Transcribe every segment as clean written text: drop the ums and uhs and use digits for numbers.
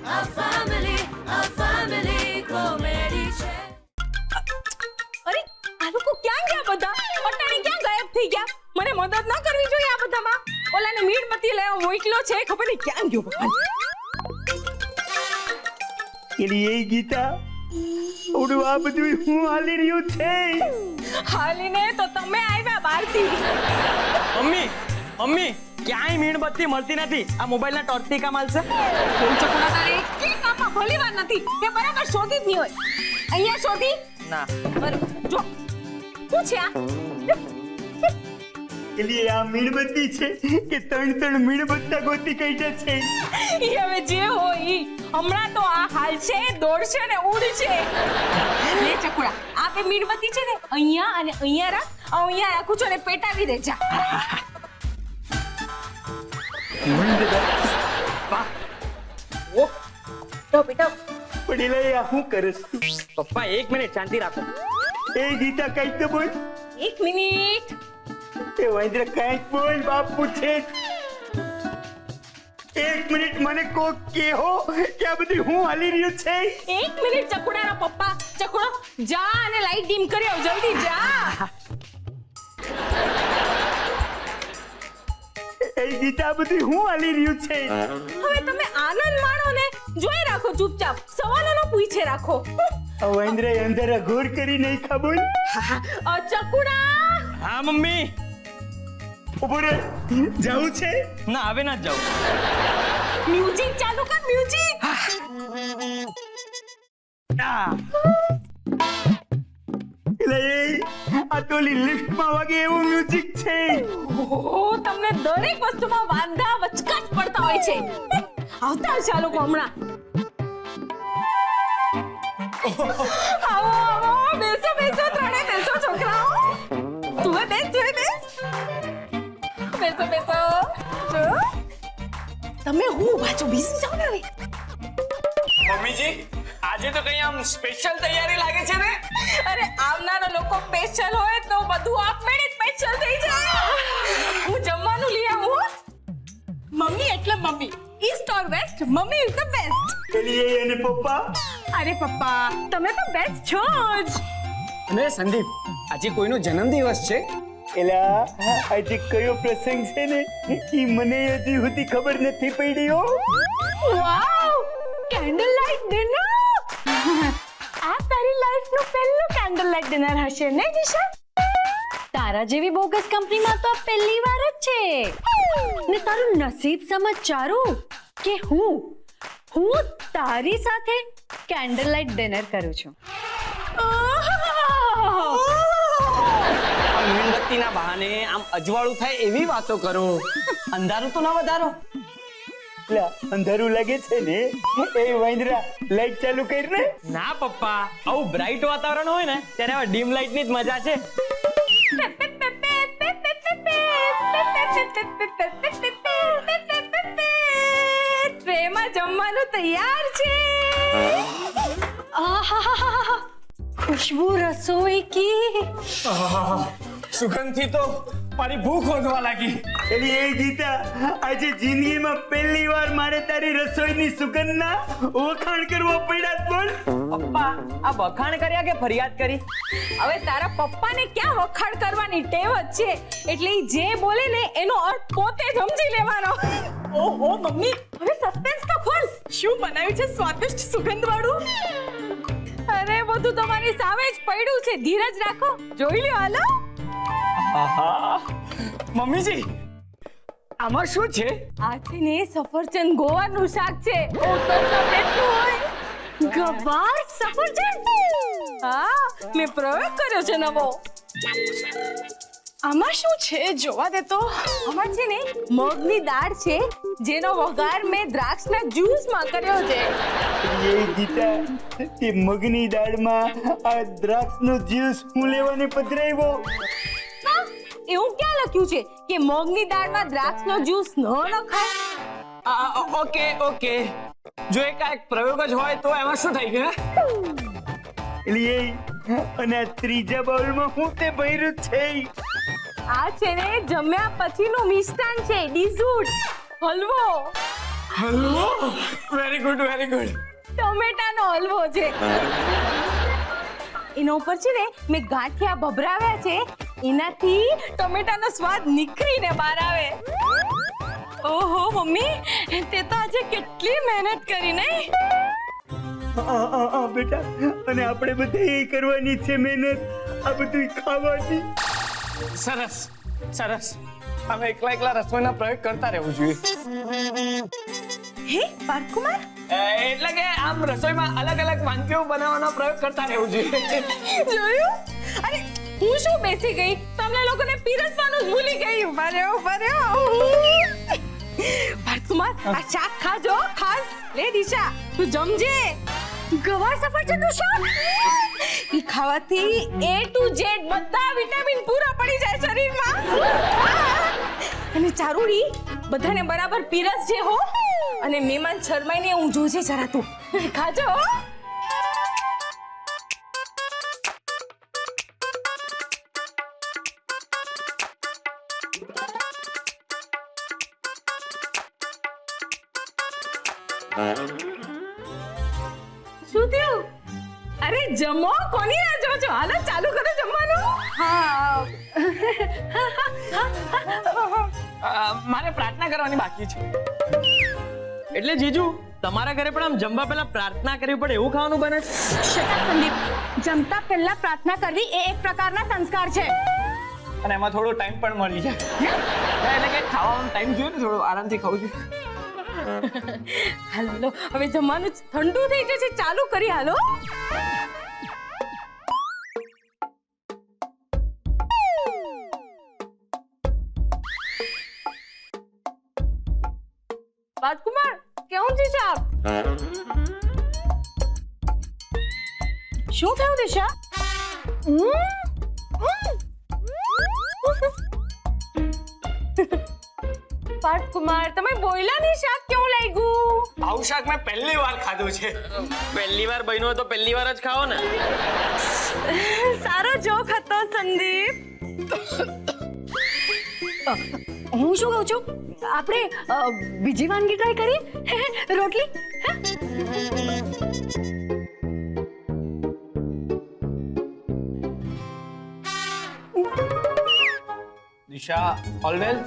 A family comedy છે. અરે આ લોકો ક્યાં ગયા બધા? અટાણે ક્યાં ગાયબ થઈ ગયા? મને મદદ ન કરવી જોઈએ આ બધામાં. ઓલાને મીણબત્તી લેવા મોકલ્યો છે, ખબર નહીં ક્યાં ગયો ભગવાન. એ ગીતા ઓડું આ બધું હું હાલી રહ્યું છે. હાલીને તો તમે આવ્યા બહારથી. મમ્મી ક્યાંય મીણબત્તી મળતી નથી. આ મોબાઈલના ટોર્ચથી કામ હાલશે? કોઈ ચકુડા તારે કે કામમાં ભલી વાર નથી કે બરાબર શોધી જ નહીં હોય. અહીંયા શોધી ના. બરાબર જો પૂછ્યા એટલે આ મીણબત્તી છે કે ત્રણ મીણબત્તા ગોતી કાઢ્યા છે. ઈ હવે જે હોય ઈ. હમણાં તો આ હાલ છે, દોડશે ને ઉડશે. લે ચકુડા આ બે મીણબત્તી છે ને અહીંયા અને અહીંયા રાખ. અહીંયા રાખું છું ને પેટાવી દે જા. પણ એલા આ શું કરસ? પપ્પા 1 મિનિટ શાંતિ રાખો. એ ગીતા કઈ તો બોલ. 1 મિનિટ. એ વૈદ્ર કઈ બોલ બાપુ છે. 1 મિનિટ મને કોક કેહો કે આ બધું હું હાલી રહ્યું છે. 1 મિનિટ ચકુડાના પપ્પા. ચકુડો જા અને લાઈટ ડીમ કરી આવ જલ્દી જા. એ ગીતા બધું હું હાલી રહ્યું છે. હવે તમે આનંદ માણો ને જોઈ રાખો ચૂપચાપ. સવાલોનો પૂછે રાખો. વૈદ્ર અંધારા ઘોર કરી નહીં ખબર. ચકુડા હા મમ્મી. ઉભો રે જાવું છે. ના હવે ના જાઉં. મ્યુઝિક ચાલુ કર મ્યુઝિક. એટલે આ તો લિફ્ટમાં વાગે એવું મ્યુઝિક છે. ઓહો તમને દરેક વસ્તુમાં વાંધા વચકાટ પડતા હોય છે. આવતા હશે આ લોકો હમણાં. આવો બેસો ત્રણે બેસો છોકરાઓ. તું બેસ. બેસો જો. તમે હું વાંચો બેસી જાઓ ને હવે. મમ્મીજી આજે તો કઈ આમ સ્પેશિયલ તૈયારી લાગે છે ને. અરે આવનારા લોકો સ્પેશિયલ હોય તો બધું આપમેળે સ્પેશિયલ થઈ જાય. હું જમવાનું લઈ આવું. મમ્મી એટલે mummy. East or west mummy is the best. પેલી અને પપ્પા. અરે પપ્પા તમે તો બેસ્ટ છો જ. અને સંદીપ આજે કોઈનો જન્મદિવસ છે. એલા આજે કયો પ્રસંગ છે ને ઈ મને હજી સુધી ખબર નથી પડી. વાવ કેન્ડલ લાઇટ ડિનર. આ તારી લાઈફનું પહેલું કેન્ડલ લાઇટ ડિનર હશે ને દિશા? તારા જેવી બોગસ કંપનીમાં તો પહેલી વાર જ છે ને. તારું નસીબ સમજ ચારું કે હું તારી સાથે કેન્ડલ લાઇટ ડિનર કરું છું. મીણબત્તીના બહાને આમ અજવાળું થાય એવી વાતો કરો. અંધારું તો ના વધારો. અંધારું લાગે છે ને એ વૈંદરા લાઈટ ચાલુ કર ને. ના પપ્પા આવું બ્રાઇટ વાતાવરણ હોય ને ત્યારે આવા ડીમ લાઇટ ની જ મજા છે. ટ્રેમાં જમવાનું તૈયાર છે. આહાહાહા ખુશ્બુ રસોઈ કી. સુગંધથી તો મારી ભૂખ વધવા લાગી. એલી એ ગીતા આજે જિંદગીમાં પહેલી વાર મારે તારી રસોઈની સુગંધના વખાણ કરવા પડ્યા. બોલ પપ્પા આ વખાણ કર્યા કે ફરિયાદ કરી? હવે તારા પપ્પાને ક્યાં વખાણ કરવાની ટેવ જ છે એટલે ઈ જે બોલે ને એનો અર્થ પોતે જ સમજી લેવાનો. ઓહો મમ્મી હવે સસ્પેન્સ તો ખોલ. શું બનાવ્યું છે સ્વાદિષ્ટ સુગંધ વાળું? અરે બધું તમારી સામે જ પડ્યું છે. ધીરજ રાખો જોઈ લ્યો. હાલો મમ્મીજી આમાં શું છે? આ છે ને સફરજન ગોવાનું શાક છે. ઓ તો કેટલું હોય. ગવાર સફરજન. હા મેં પ્રયોગ કર્યો છે નવો. આમાં શું છે જોવા દે તો. આમાં છે ને મગની દાળ છે જેનો વઘાર મેં દ્રાક્ષના જ્યુસમાં કર્યો છે. એ ગીતા તે મગની દાળમાં આ દ્રાક્ષનો જ્યુસ હું લેવાને પધરાવ્યો. એવું ક્યાં લખ્યું છે કે મગની દાળમાં દ્રાક્ષનો જ્યુસ ન નખાય? ઓકે જો એક પ્રયોગ જ હોય તો એમાં શું થઈ ગયું? એટલે અને આ ત્રીજા બાઉલમાં હું તે ભર્યું છે. આ છે ને જમ્યા પછીનું મિષ્ટાન છે. ડીઝર્ટ હલવો. હલવો વેરી ગુડ વેરી ગુડ. ટમેટાનો હલવો છે. એના ઉપર છે ને મેં ગાંઠિયા ભભરાવ્યા છે, એનાથી ટમેટાનો સ્વાદ નીકળીને બહાર આવે. ઓહો મમ્મી, તે તો આજે કેટલી મહેનત કરી નહીં? બેટા, અને આપણે બધે કરવાની છે મહેનત, આ બધું ખાવાની. સરસ સરસ. અમે એકલા રસોઈના પ્રયોગ કરતા રહેવું જોઈએ. હે પાર્થકુમાર, એટલે કે આમ રસોઈમાં અલગ અલગ વાનગીઓ બનાવવાનો પ્રયોગ કરતા રહેવું જોઈએ. જોયું? અરે હું શું બેસી ગઈ, તમને લોકોને પીરસવાનું જ ભૂલી ગઈ. ઉભા રહ્યો. પાર્થકુમાર, આ શાક ખાજો, ખાસ. લે દિશા, તું જમજે. ગવાર સફરજનનું શાક, ઈ ખાવાથી A to Z બધા વિટામિન પૂરા પડી જાય શરીરમાં. અને ચારુડી, બધાને બરાબર પીરસજે હો. અને મહેમાન શરમાઈને હું જોજે જરા તું. ખાજો. શું થયું? અરે જમો, કોની રાહ જો છો? હાલો ચાલુ કરો જમવાનું. મારે પ્રાર્થના કરવાની બાકી છે. એટલે જીજુ, તમારા ઘરે પણ આમ જમવા પહેલા પ્રાર્થના કરવી પડે એવું ખાવાનું બને છે? Shut up Sandeep. જમતા પહેલા પ્રાર્થના કરવી એ એક પ્રકારના સંસ્કાર છે. અને એમાં થોડો ટાઈમ પણ મળી જાય. એટલે કે ખાવાનો ટાઈમ જોઈએ ને, થોડો આરામથી ખાવું જોઈએ. હાલો, હવે જમવાનું ઠંડુ થઈ જશે, ચાલુ કરી. હાલો. રાજકુમાર, કેવું છે સાહેબ? શું થયું દિશા? પાર્થકુમાર, તમે બોયલાની શાક કેવું લાગ્યું? આવું શાક મેં પહેલી વાર ખાધું છે. પહેલી વાર બન્યું હોય તો પહેલી વાર જ ખાઓ ને. સારો જોક હતો સંદીપ. હું શું કહું છું, આપણે બીજી વાનગી ટ્રાય કરીએ. રોટલી. દિશા, ઓલ વેલ?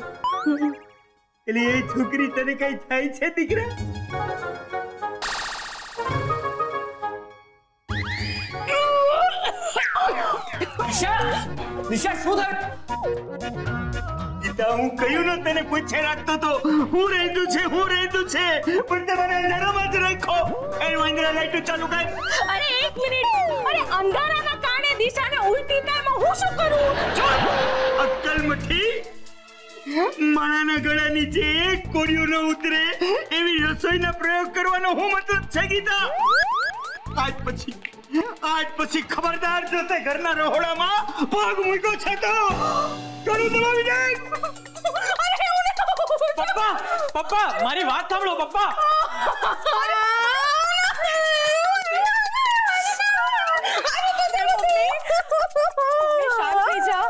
એટલે એ છોકરી તને કઈ થાય છે દીકરા? દિશા શું થયું? ગીતા, હું કહ્યું ને તને પૂછે રાખતો તો હું રહેતું છે પણ તમારે અંધારામાં જ રાખો. એ વાંદરા લાઈટો ચાલુ કર. અરે એક મિનિટ. અરે અંધારાના કારણે દિશાને ઉલટી થાય, એમાં હું શું કરું? અક્કલ મઠી, માણાના ગળા નીચે એક કોળિયો ન ઉતરે એવી રસોઈના પ્રયોગ કરવાનો હું મતલબ છે ગીતા? આજ પછી ખબરદાર, જો તે ઘરના રહોડામાં પગ મૂક્યો છે તો ઘણું દબાવી જાય. પપ્પા, મારી વાત સાંભળો પપ્પા. શાંત થઈ જા.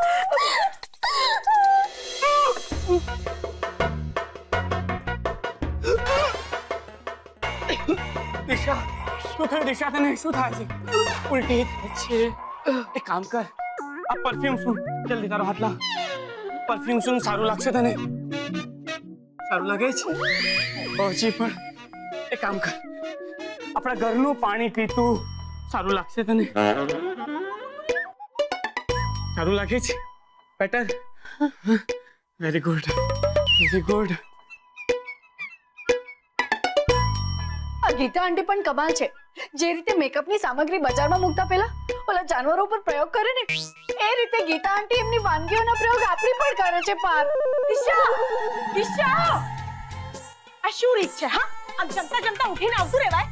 દિશા, શું થયું? દિશા, તને શું થાય છે? ઉલટી થાય છે. એક કામ કર, આ પરફ્યુમ શું, જલ્દી તારો હાથ લા. પરફ્યુમ શું સારું લાગશે તને? સારું લાગે છે? હજી પણ એક કામ કર, આપણા ઘરનું પાણી પીતું સારું લાગશે તને? સારું લાગે છે? Better? Very good, very good. Geeta aunty પણ કમાલ છે. જે રીતે મેકઅપની સામગ્રી બજારમાં મૂકતા પહેલા ઓલા જાનવરો પર પ્રયોગ કરે ને, એ રીતે ગીતા આંટી એમની વાનગીઓના પ્રયોગ આપણી પણ કરે છે. પાર દિશા, આ શું રીત છે? હા, આમ જમતા ઉઠીને આવતું રહેવાય?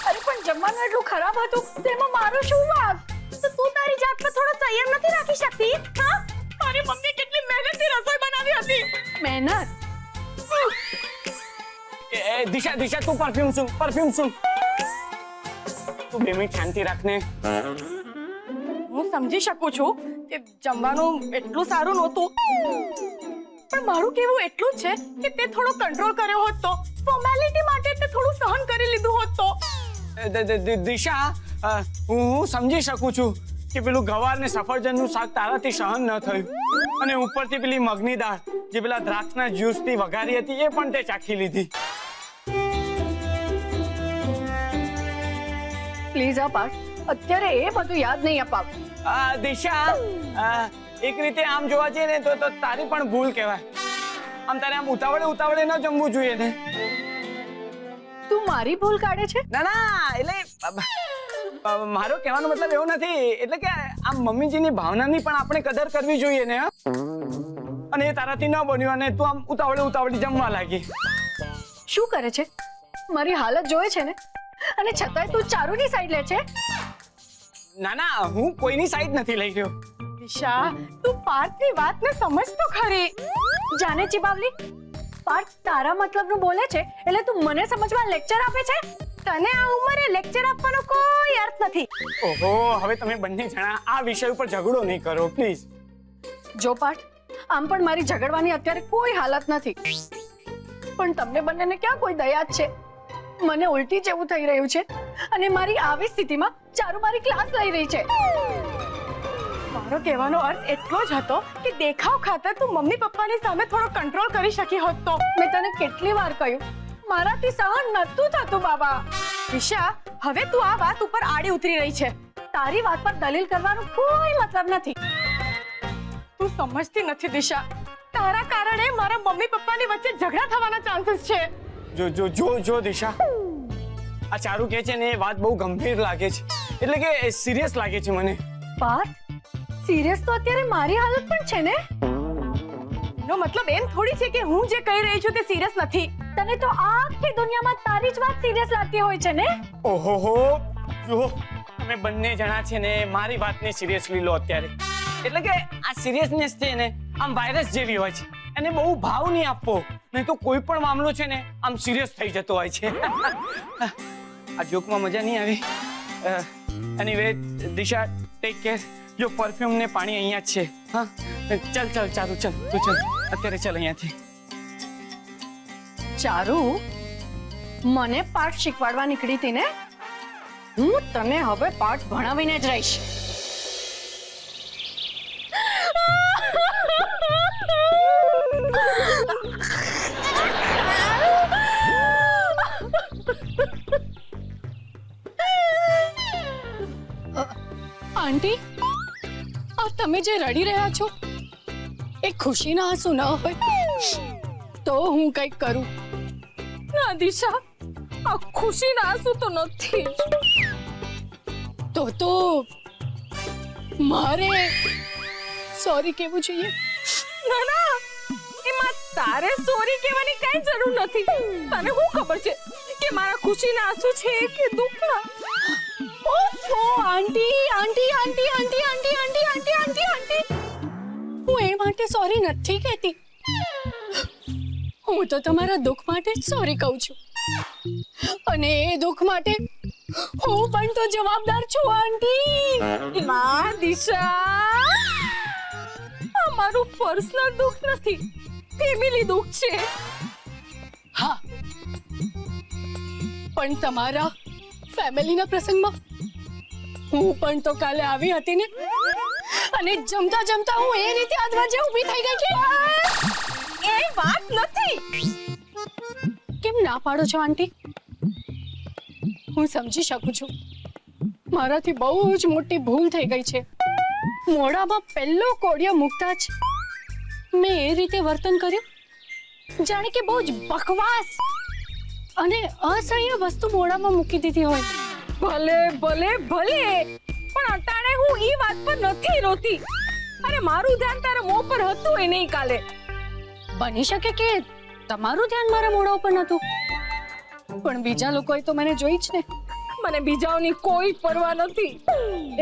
અરે પણ જમવાનું એટલું ખરાબ હતું, તેમાં મારો શું વાંક? તો તું તારી જાત પર થોડો સંયમ નથી રાખી શકતી? હા, મારી મમ્મી કેટલી મહેનતથી રસોઈ બનાવી હતી. મહેનત? દિશા, દિશા, તું પરફ્યુમ શું? તું 2 મિનિટ શાંતિ રાખને. હું સમજી શકું છું કે જમવાનું એટલું સારું નહોતું, પણ મારું કહેવું એટલું જ છે કે તે થોડો કંટ્રોલ કર્યો હોત તો ફોર્મેલિટી થોડું સહન કરી લીધું હોત તો. દિશા, હું સમજી શકું છું કે પેલું ગવાર ને સફરજનનું શાક તારાથી સહન ન થયું અને ઉપરથી પેલી મગની દાળ જે પેલા દ્રાક્ષના જ્યુસથી વઘારી હતી એ પણ તે ચાખી લીધી. પ્લીઝ આ પાર્થ, અત્યારે એ બધું યાદ નહીં અપાવ. દિશા, એક રીતે આમ જોવા જઈએ ને તો તારી પણ ભૂલ કહેવાય. આમ તારે આમ ઉતાવળે ન જમવું જોઈએ ને. તું મારી ભૂલ કાઢે છે? ના, એટલે મારો કહેવાનો મતલબ એવો નથી. એટલે કે આમ મમ્મીજીની ભાવનાની પણ આપણે કદર કરવી જોઈએ ને. અને એ તારાથી ન બન્યું અને તું આમ ઉતાવળી જમવા લાગી. શું કરે છે? મારી હાલત જોવે છે ને, અને છતાંય તું ચારુની સાઈડ લે છે. ના, હું કોઈની સાઈડ નથી લઈ રહ્યો. દિશા, તું પાર્થની વાતને સમજ તો ખરી. જાને ચિબાવલી, પાર્થ તારા મતલબનું બોલે છે એટલે તું મને સમજવા લેક્ચર આપે છે? તને આ ઉંમરે લેક્ચર આપવાનો કોઈ અર્થ નથી. ઓહો, હવે તમે બંને જણા આ વિષય ઉપર ઝઘડો નહીં કરો પ્લીઝ. જો પાર્થ, આમ પણ મારી ઝઘડવાની અત્યારે કોઈ હાલત નથી, પણ તમને બંનેને ક્યાં કોઈ દયા જ છે? મને ઉલટી જેવું થઈ રહ્યું છે અને મારી આવી સ્થિતિમાં ચારુ મારી ક્લાસ લઈ રહી છે. મારો કહેવાનો અર્થ એટલો જ હતો કે દેખાવ ખાતર તું મમ્મી પપ્પાની સામે થોડો કંટ્રોલ કરી શકી હોત તો. મેં તને કેટલી વાર કહ્યું, મારાથી સહન નતું થતું બાબા. દિશા, હવે તું આ વાત ઉપર આડી ઉતરી રહી છે. તારી વાત પર દલીલ કરવાનો કોઈ મતલબ નથી. તું સમજતી નથી દિશા. તારા કારણે મારા મમ્મી પપ્પાની વચ્ચે ઝઘડા થવાના ચાન્સીસ છે. જો દિશા, આ ચારુ કહે છે ને એ વાત બહુ ગંભીર લાગે છે. એટલે કે સિરિયસ લાગે છે મને. પાર્થ, સિરિયસ તો અત્યારે મારી હાલત પણ છે ને. નો મતલબ એમ થોડી છે કે હું જે કહી રહી છું તે સિરિયસ નથી. તને તો આખી દુનિયામાં તારી જ વાત સિરિયસ લાગતી હોય છે ને. ઓહો, જો તમે બંને જણા છે ને મારી વાતને સિરિયસલી લો અત્યારે. એટલે કે આ સિરિયસનેસ છે ને આમ વાયરસ જેવી હોય છે, એને બહુ ભાવ નહીં આપવો, નહીં તો કોઈ પણ મામલો છે ને આમ સિરિયસ થઈ જતો હોય છે. આ જોકમાં મજા નહીં આવી. એનીવે દિશા, ટેક કેર. જો પરફ્યુમ ને પાણી અહીંયા જ છે. હા, ચાલ ચારુ, ચાલ તું ચાલ અત્યારે, ચાલ અહીંયાથી. ચારુ, મને પાઠ શીખવાડવા નીકળી હતી ને? હું તને હવે પાઠ ભણાવીને જ રહીશ. આંટી, આ તમે જે રડી રહ્યા છો એ ખુશીના આંસુ ન હોય તો હું કંઈક કરું. ના દિશા, આ ખુશીના આંસુ તો નથી. તો મારે સોરી કહેવું જોઈએ. ના, એમાં તારે સોરી કહેવાની કઈ જરૂર નથી. તને શું ખબર છે કે મારા ખુશીના આંસુ છે કે દુઃખના? ઓહો આંટી, હું એ માટે સોરી નથી કહેતી. હું તો તમારા દુઃખ માટે જ સોરી કહું છું, અને એ દુઃખ માટે હું પણ તો જવાબદાર છું આંટી. ના દિશા, આ મારું પર્સનલ દુઃખ નથી, ફેમિલી દુઃખ છે. હા, પણ તમારા ફેમિલીના પ્રસંગમાં હું પણ તો કાલે આવી હતી ને, અને જમતા હું એ રીતે આદવાજે ઊભી થઈ ગઈ કે એ વાત નથી. કેમ ના પાડો છો આંટી? હું સમજી શકું છું, મારાથી બહુ જ મોટી ભૂલ થઈ ગઈ છે. મોઢામાં પહેલો કોડિયો મૂકતા જ મેં એ રીતે વર્તન કર્યું જાણે કે બહુ જ બકવાસ અને અસહ્ય વસ્તુ મોઢામાં મૂકી દીધી હોય. ભલે પણ અટાણે હું ઈ વાત પર નથી રોતી. અરે મારું ધ્યાન તારા મોં પર હતું એ નહીં કાલે. બની શકે કે તમારું ધ્યાન મારા મોઢા ઉપર નતું, પણ બીજા લોકોએ તો મને જોઈ જ ને. મને બીજાઓની કોઈ પરવા નથી.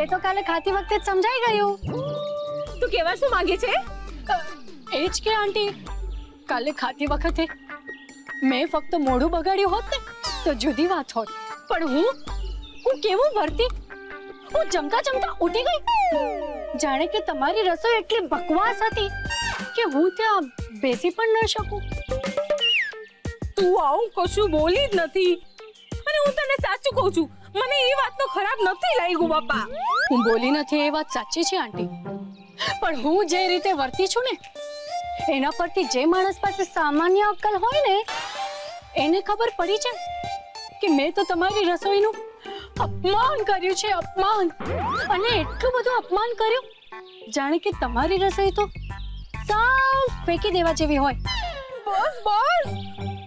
એ તો કાલે ખાતી વખતે જ સમજાઈ ગયું. તું કેવા શું માંગે છે? એ જ કે આંટી, કાલે ખાતી વખતે મેં ફક્ત મોઢું બગાડ્યું હોત ને તો જુદી વાત હોત, પણ હું કેવું વર્તી? હું જમતા ઉઠી ગઈ, જાણે કે તમારી રસોઈ એટલી બકવાસ હતી કે હું ત્યાં બેસી પણ ન શકું. તું આવું કશું બોલી જ નથી અને હું તને સાચું કહું છું મને એ વાતનો ખરાબ નથી લાગ્યું બાપા. હું બોલી નથી એ વાત સાચી છે આંટી, પણ હું જે રીતે વર્તી છું ને એના પરથી જે માણસ પાસે સામાન્ય અક્કલ હોય ને એને ખબર પડી છે કે મેં તો તમારી રસોઈનું અપમાન કર્યું છે, અપમાન. અને એટલું બધું અપમાન કર્યું જાણે કે તમારી રસોઈ તો સાવ ફેંકી દેવા જેવી હોય. બસ બસ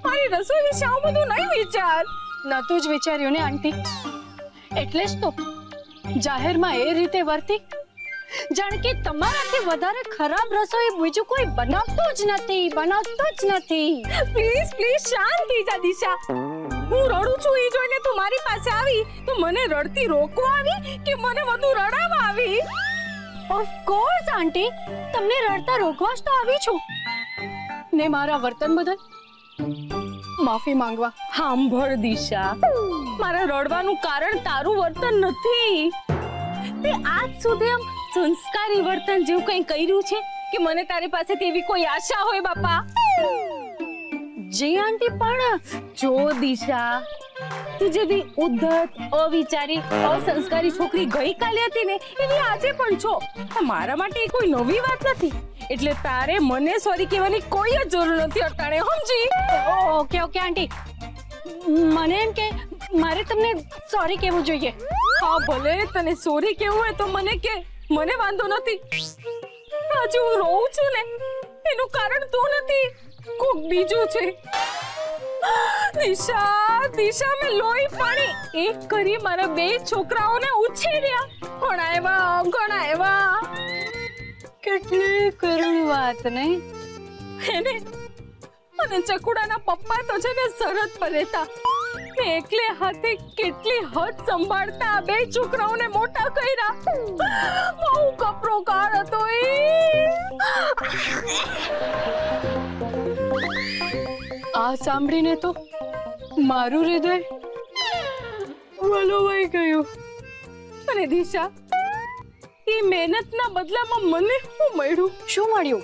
મારી રસોઈ વિશે આવું બધું નહીં વિચાર. નતું જ વિચાર્યું ને આંટી, એટલે જ તો જાહેરમાં એ રીતે વર્તી જાણે કે તમારાથી વધારે ખરાબ રસોઈ બીજું કોઈ બનાવતું જ નથી. પ્લીઝ પ્લીઝ શાંત થઈ જા દિશા. હું રડું છું એ જોઈને તું મારી પાસે આવી તો મને રડતી રોકવા આવી કે મને વધુ રડાવવા આવી? ઓફ કોર્સ આંટી, તમને રડતા રોકવા જ તો આવી છું ને મારા વર્તન બદલ માફી માંગવા. સાંભળ દિશા, મારા રડવાનું કારણ તારું વર્તન નથી. તે આજ સુધી આમ સંસ્કારી વર્તન જેવું કંઈ કર્યું છે કે મને તારી પાસેથી એવી કોઈ આશા હોય બાપા? જી આંટી, પણ જો દિશા, તું જેવી ઉદ્ધત, અવિચારી, અસંસ્કારી છોકરી ગઈકાલે હતી ને એવી આજે પણ છો. મારા માટે એ કોઈ નવી વાત નથી, એટલે તારે મને સોરી કહેવાની કોઈ જ જરૂર નથી અટાણે, સમજી? ઓકે ઓકે આંટી, મને એમ કે મારે તમને સોરી કહેવું જોઈએ. હા ભલે તને સોરી કહેવું હોય તો મને કે, મને વાંધો નથી. આજે હું રોઉં છું ને એનું કારણ તું નથી, કોક બીજું છે. દિશા મેં લોહી પાણી એક કરી મારા બે છોકરાઓને ઉછેર્યા, ભણાવ્યા. કેટલી કરુણ વાત નહીં? એને અને ચકુડાના પપ્પા તો છે ને સરહદ પર રહેતા. મેં એકલે હાથે કેટલી હદ સંભાળતા બે છોકરાઓને મોટા કર્યા. બહુ કપરો કાળ હતો એ. આ સાંભળીને તો મારું હૃદય વલોવાઈ ગયું. અને દિશા, એ મહેનતના બદલામાં મને શું મળ્યું? શું મળ્યું?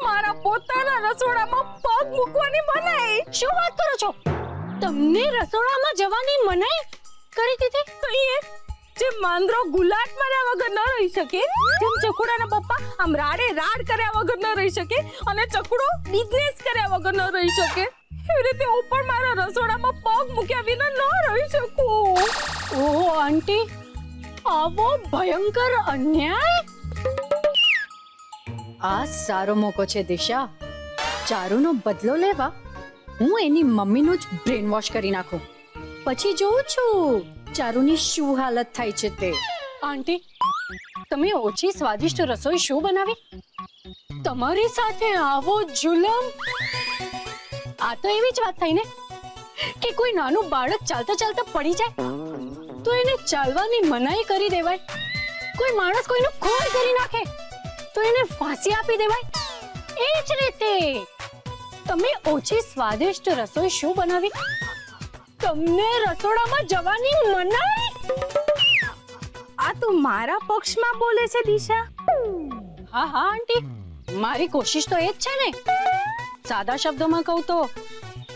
મારા પોતાના રસોડામાં પગ મૂકવાની મનાઈ. શું વાત કરો છો? તમને રસોડામાં જવાની મનાઈ કરી દીધી? કહીએ જે માંદરો ગુલાટ માર્યા વગર ન રહી શકે, જેમ ચકુડાના પપ્પા આમ રાડે રાડ કર્યા વગર ન રહી શકે અને ચકુડો બિઝનેસ કર્યા વગર ન રહી શકે, એવી રીતે હું પણ મારા રસોડામાં પગ મૂક્યા વિના ન રહી શકું. ઓહો આંટી, આવો ભયંકર અન્યાય! આ સારો મોકો છે દિશા, ચારુનો બદલો લેવા હું એની મમ્મીનું જ બ્રેન વોશ કરી નાખું. પછી જોઉં છું ચારુની શું હાલત થાય છે તે. આંટી, તમે ઓછી સ્વાદિષ્ટ રસોઈ શું બનાવી? તમારી સાથે આવો જુલમ! આ તો એવી જ વાત થઈ ને કે કોઈ નાનું બાળક ચાલતા ચાલતા પડી જાય તો એને ચાલવાની મનાઈ કરી દેવાય. કોઈ માણસ કોઈનું ખૂન કરી નાખે તો એને ફાંસી આપી દેવાય. એ જ રીતે તમે ઓછી સ્વાદિષ્ટ રસોઈ શું બનાવી? તમને રસોડામાં જવાની મનાઈ? આ તું મારા પક્ષમાં બોલે છે દિશા? હા હા આંટી, મારી કોશિશ તો એ જ છે ને. સાદા શબ્દોમાં કહું તો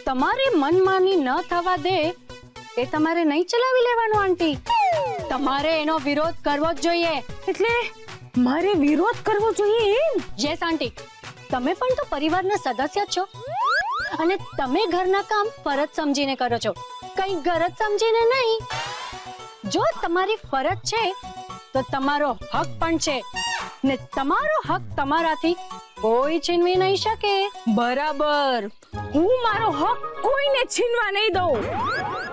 તમારી મનમાની ન થવા દે એ તમારે નહીં ચલાવી લેવાનું આંટી. તમારે એનો વિરોધ કરવો જ જોઈએ. એટલે મારે વિરોધ કરવો જોઈએ એમ? યસ આંટી, તમે પણ તો પરિવારના સદસ્ય છો અને તમે ઘરના કામ ફરજ સમજીને કરો છો, કઈ ગરજ સમજીને નહીં. જો તમારી ફરજ છે તો તમારો હક પણ છે ને તમારો હક તમારાથી કોઈ છીનવી નહીં શકે. બરાબર, હું મારો હક કોઈને છીનવા નહીં દઉં.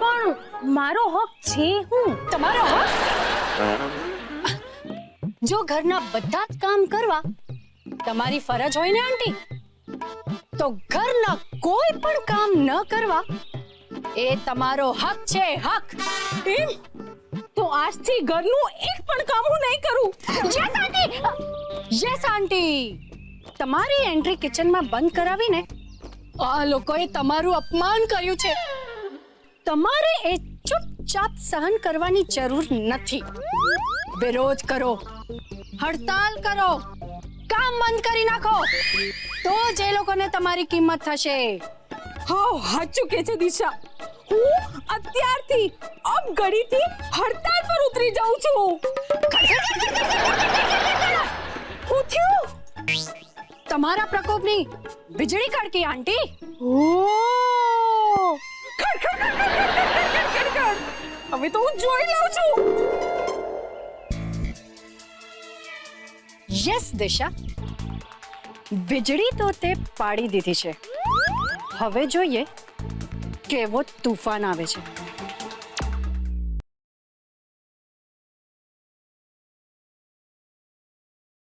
પણ મારો હક છે હું? તમારો હક? જો ઘરના બધા જ કામ કરવા તમારી ફરજ હોય ને આંટી, તો ઘરના કોઈ પણ કામ ન કરવા એ તમારો હક છે, હક. એમ? તો આજથી ઘરનું એક પણ કામ હું નહીં કરું. યસ આંટી, યસ આંટી. તમારી એન્ટ્રી કિચનમાં બંધ કરાવીને આ લોકોએ તમારું અપમાન કર્યું છે. તમારે એ ચૂપચાપ સહન કરવાની જરૂર નથી. વિરોધ કરો, હડતાલ કરો, કામ બંધ કરી નાખો, તો જ એ લોકોને તમારી કિંમત થશે. હા સાચું કે છે દિશા, હું અત્યારથી અબ ઘડીથી હડતાલ પર ઉતરી જાઉં છું. હું થયું? તમારા પ્રકોપની વીજળી કડકી આંટી. ઓહ! ખડ, ખડ, ખડ, ખડ, ખડ, ખડ, ખડ, ખડ, ખડ. હવે તો હું જોઈ લઉં છું. યસ દિશા, વીજળી તો તે પાડી દીધી છે. હવે જોઈએ કેવો તૂફાન આવે છે.